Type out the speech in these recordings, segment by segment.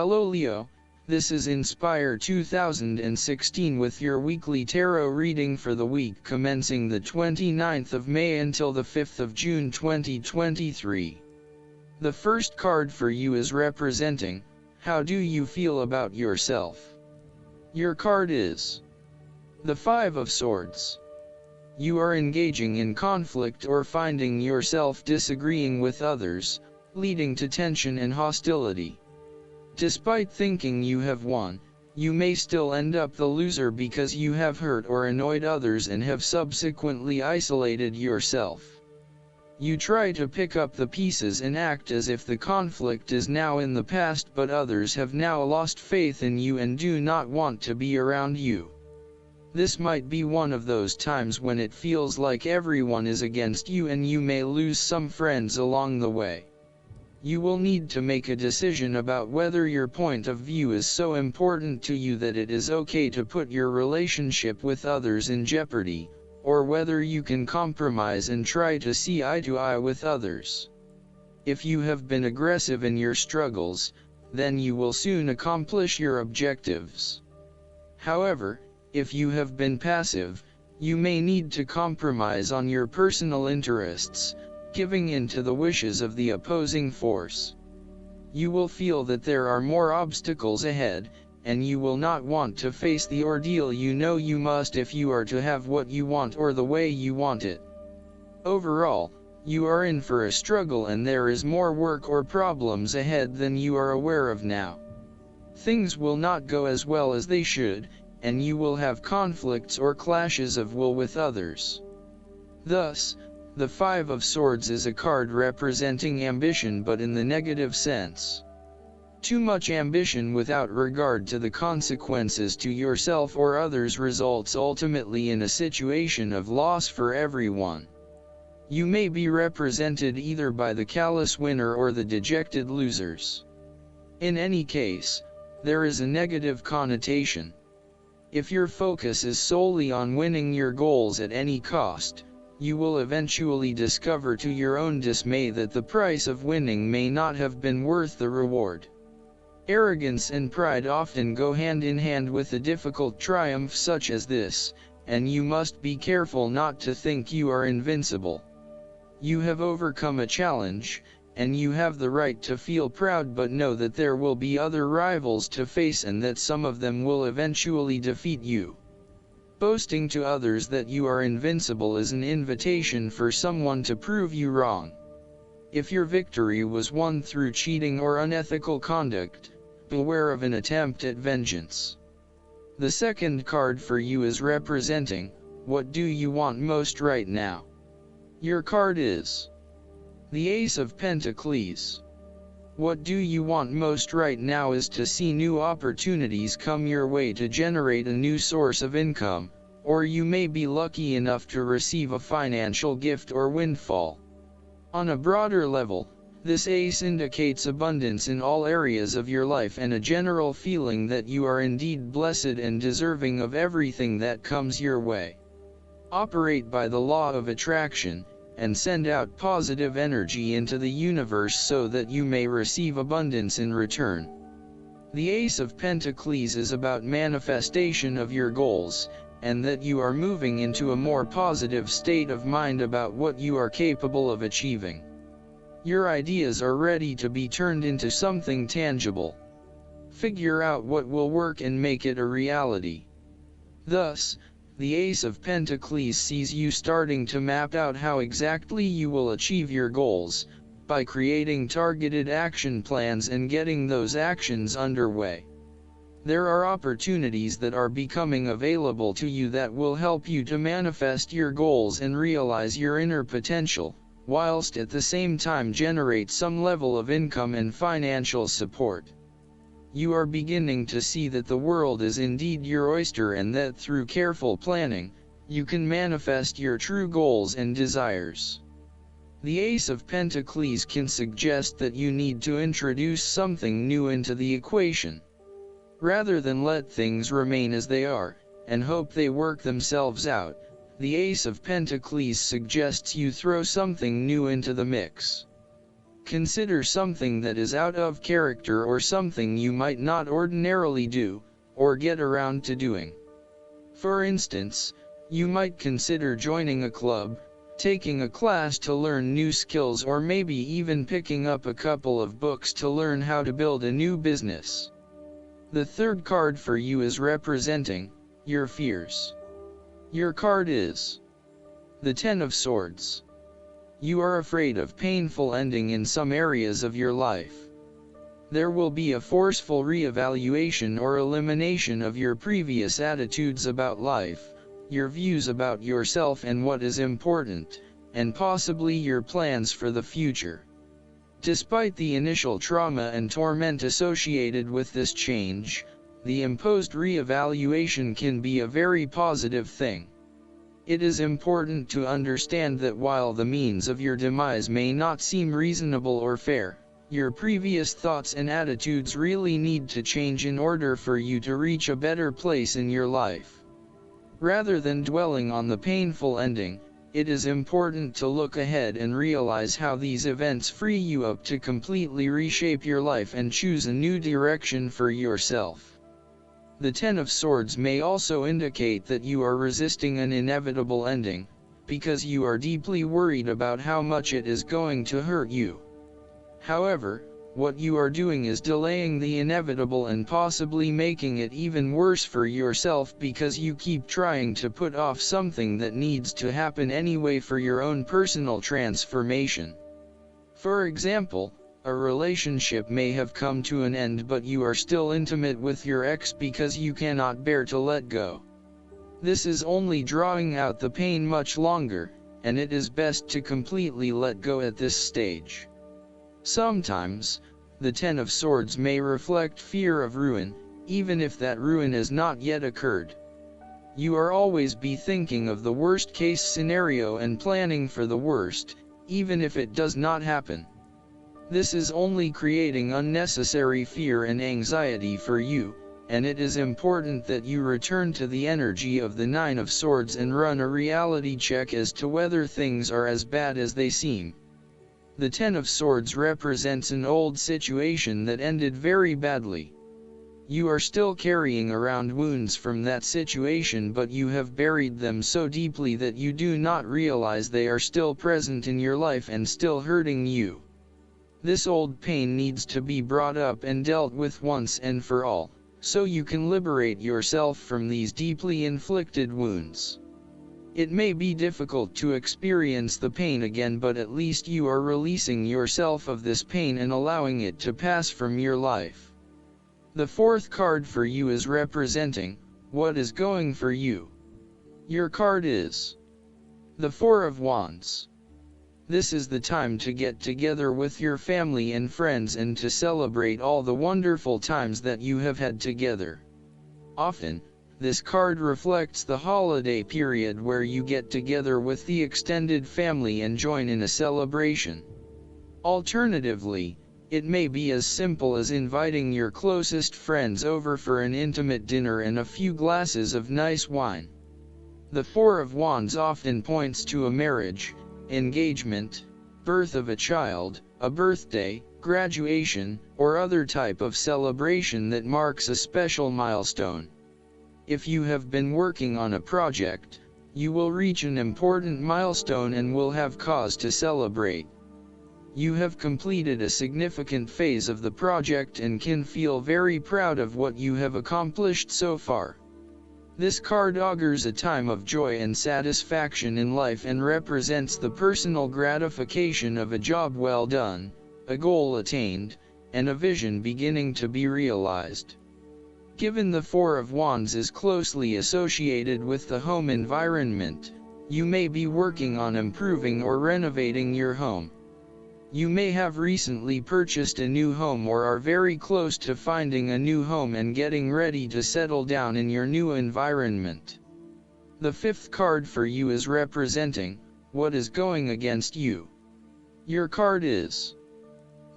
Hello Leo, this is Inspire 2016 with your weekly tarot reading for the week commencing the 29th of May until the 5th of June 2023. The first card for you is representing, how do you feel about yourself? Your card is the Five of Swords. You are engaging in conflict or finding yourself disagreeing with others, leading to tension and hostility. Despite thinking you have won, you may still end up the loser because you have hurt or annoyed others and have subsequently isolated yourself. You try to pick up the pieces and act as if the conflict is now in the past, but others have now lost faith in you and do not want to be around you. This might be one of those times when it feels like everyone is against you and you may lose some friends along the way. You will need to make a decision about whether your point of view is so important to you that it is okay to put your relationship with others in jeopardy, or whether you can compromise and try to see eye to eye with others. If you have been aggressive in your struggles, then you will soon accomplish your objectives. However, if you have been passive, you may need to compromise on your personal interests, giving in to the wishes of the opposing force. You will feel that there are more obstacles ahead, and you will not want to face the ordeal you know you must if you are to have what you want or the way you want it. Overall, you are in for a struggle and there is more work or problems ahead than you are aware of now. Things will not go as well as they should, and you will have conflicts or clashes of will with others. Thus, the Five of Swords is a card representing ambition but in the negative sense. Too much ambition without regard to the consequences to yourself or others results ultimately in a situation of loss for everyone. You may be represented either by the callous winner or the dejected losers. In any case, there is a negative connotation. If your focus is solely on winning your goals at any cost, you will eventually discover to your own dismay that the price of winning may not have been worth the reward. Arrogance and pride often go hand in hand with a difficult triumph such as this, and you must be careful not to think you are invincible. You have overcome a challenge, and you have the right to feel proud, but know that there will be other rivals to face and that some of them will eventually defeat you. Boasting to others that you are invincible is an invitation for someone to prove you wrong. If your victory was won through cheating or unethical conduct, beware of an attempt at vengeance. The second card for you is representing, what do you want most right now? Your card is the Ace of Pentacles. What do you want most right now is to see new opportunities come your way to generate a new source of income, or you may be lucky enough to receive a financial gift or windfall. On a broader level, this ace indicates abundance in all areas of your life and a general feeling that you are indeed blessed and deserving of everything that comes your way. Operate by the law of attraction, and send out positive energy into the universe so that you may receive abundance in return. The Ace of Pentacles is about manifestation of your goals, and that you are moving into a more positive state of mind about what you are capable of achieving. Your ideas are ready to be turned into something tangible. Figure out what will work and make it a reality. Thus, the Ace of Pentacles sees you starting to map out how exactly you will achieve your goals, by creating targeted action plans and getting those actions underway. There are opportunities that are becoming available to you that will help you to manifest your goals and realize your inner potential, whilst at the same time generate some level of income and financial support. You are beginning to see that the world is indeed your oyster and that through careful planning, you can manifest your true goals and desires. The Ace of Pentacles can suggest that you need to introduce something new into the equation. Rather than let things remain as they are, and hope they work themselves out, the Ace of Pentacles suggests you throw something new into the mix. Consider something that is out of character or something you might not ordinarily do, or get around to doing. For instance, you might consider joining a club, taking a class to learn new skills, or maybe even picking up a couple of books to learn how to build a new business. The third card for you is representing your fears. Your card is the Ten of Swords. You are afraid of painful ending in some areas of your life. There will be a forceful reevaluation or elimination of your previous attitudes about life, your views about yourself and what is important, and possibly your plans for the future. Despite the initial trauma and torment associated with this change, the imposed reevaluation can be a very positive thing. It is important to understand that while the means of your demise may not seem reasonable or fair, your previous thoughts and attitudes really need to change in order for you to reach a better place in your life. Rather than dwelling on the painful ending, it is important to look ahead and realize how these events free you up to completely reshape your life and choose a new direction for yourself. The Ten of Swords may also indicate that you are resisting an inevitable ending, because you are deeply worried about how much it is going to hurt you. However, what you are doing is delaying the inevitable and possibly making it even worse for yourself because you keep trying to put off something that needs to happen anyway for your own personal transformation. For example, a relationship may have come to an end, but you are still intimate with your ex because you cannot bear to let go. This is only drawing out the pain much longer, and it is best to completely let go at this stage. Sometimes, the Ten of Swords may reflect fear of ruin, even if that ruin has not yet occurred. You are always be thinking of the worst case scenario and planning for the worst, even if it does not happen. This is only creating unnecessary fear and anxiety for you, and it is important that you return to the energy of the Nine of Swords and run a reality check as to whether things are as bad as they seem. The Ten of Swords represents an old situation that ended very badly. You are still carrying around wounds from that situation, but you have buried them so deeply that you do not realize they are still present in your life and still hurting you. This old pain needs to be brought up and dealt with once and for all, so you can liberate yourself from these deeply inflicted wounds. It may be difficult to experience the pain again, but at least you are releasing yourself of this pain and allowing it to pass from your life. The fourth card for you is representing what is going for you. Your card is the Four of Wands. This is the time to get together with your family and friends and to celebrate all the wonderful times that you have had together. Often, this card reflects the holiday period where you get together with the extended family and join in a celebration. Alternatively, it may be as simple as inviting your closest friends over for an intimate dinner and a few glasses of nice wine. The Four of Wands often points to a marriage, engagement, birth of a child, a birthday, graduation, or other type of celebration that marks a special milestone. If you have been working on a project, you will reach an important milestone and will have cause to celebrate. You have completed a significant phase of the project and can feel very proud of what you have accomplished so far. This card augurs a time of joy and satisfaction in life and represents the personal gratification of a job well done, a goal attained, and a vision beginning to be realized. Given the Four of Wands is closely associated with the home environment, you may be working on improving or renovating your home. You may have recently purchased a new home or are very close to finding a new home and getting ready to settle down in your new environment. The fifth card for you is representing what is going against you. Your card is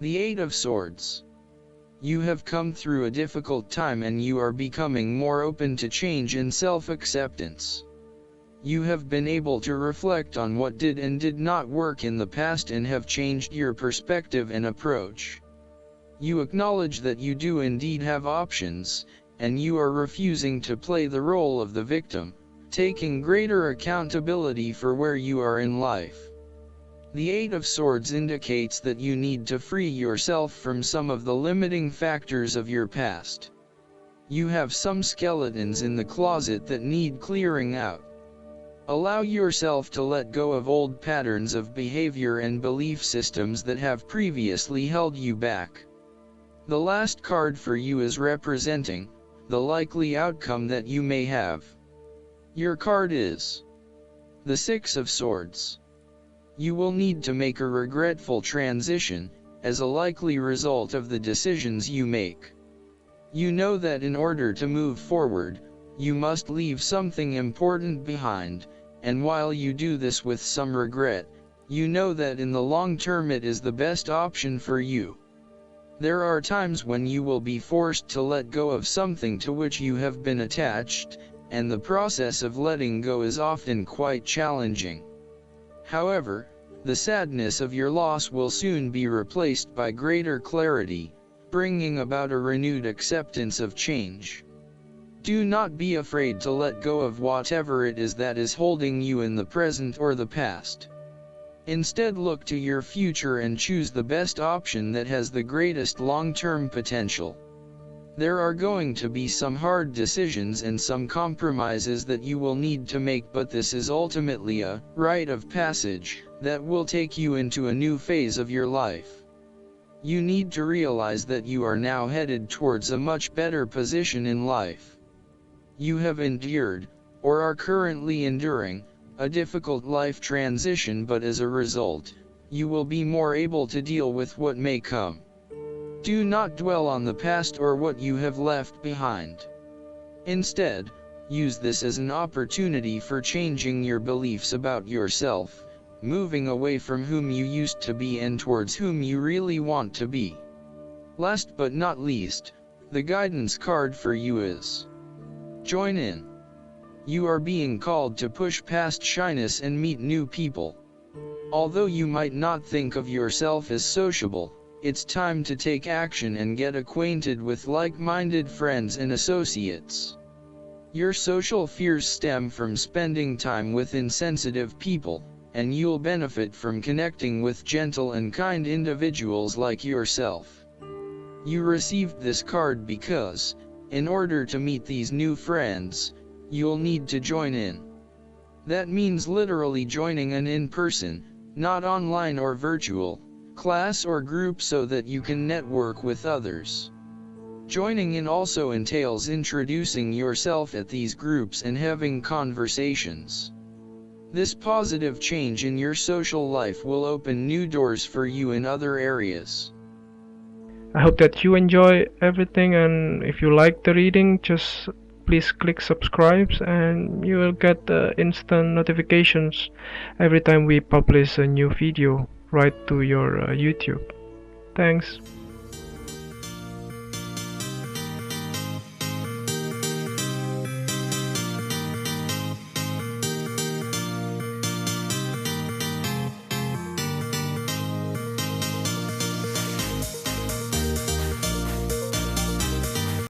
the Eight of Swords. You have come through a difficult time and you are becoming more open to change and self-acceptance. You have been able to reflect on what did and did not work in the past and have changed your perspective and approach. You acknowledge that you do indeed have options, and you are refusing to play the role of the victim, taking greater accountability for where you are in life. The Eight of Swords indicates that you need to free yourself from some of the limiting factors of your past. You have some skeletons in the closet that need clearing out. Allow yourself to let go of old patterns of behavior and belief systems that have previously held you back. The last card for you is representing the likely outcome that you may have. Your card is the Six of Swords. You will need to make a regretful transition, as a likely result of the decisions you make. You know that in order to move forward, you must leave something important behind, and while you do this with some regret, you know that in the long term it is the best option for you. There are times when you will be forced to let go of something to which you have been attached, and the process of letting go is often quite challenging. However, the sadness of your loss will soon be replaced by greater clarity, bringing about a renewed acceptance of change. Do not be afraid to let go of whatever it is that is holding you in the present or the past. Instead, look to your future and choose the best option that has the greatest long-term potential. There are going to be some hard decisions and some compromises that you will need to make, but this is ultimately a rite of passage that will take you into a new phase of your life. You need to realize that you are now headed towards a much better position in life. You have endured, or are currently enduring, a difficult life transition, but as a result, you will be more able to deal with what may come. Do not dwell on the past or what you have left behind. Instead, use this as an opportunity for changing your beliefs about yourself, moving away from whom you used to be and towards whom you really want to be. Last but not least, the guidance card for you is Join in. You are being called to push past shyness and meet new people. Although you might not think of yourself as sociable, it's time to take action and get acquainted with like-minded friends and associates. Your social fears stem from spending time with insensitive people, and you'll benefit from connecting with gentle and kind individuals like yourself. You received this card because, in order to meet these new friends, you'll need to join in. That means literally joining an in-person, not online or virtual, class or group so that you can network with others. Joining in also entails introducing yourself at these groups and having conversations. This positive change in your social life will open new doors for you in other areas. I hope that you enjoy everything, and if you like the reading, just please click subscribe and you will get instant notifications every time we publish a new video right to your YouTube. Thanks.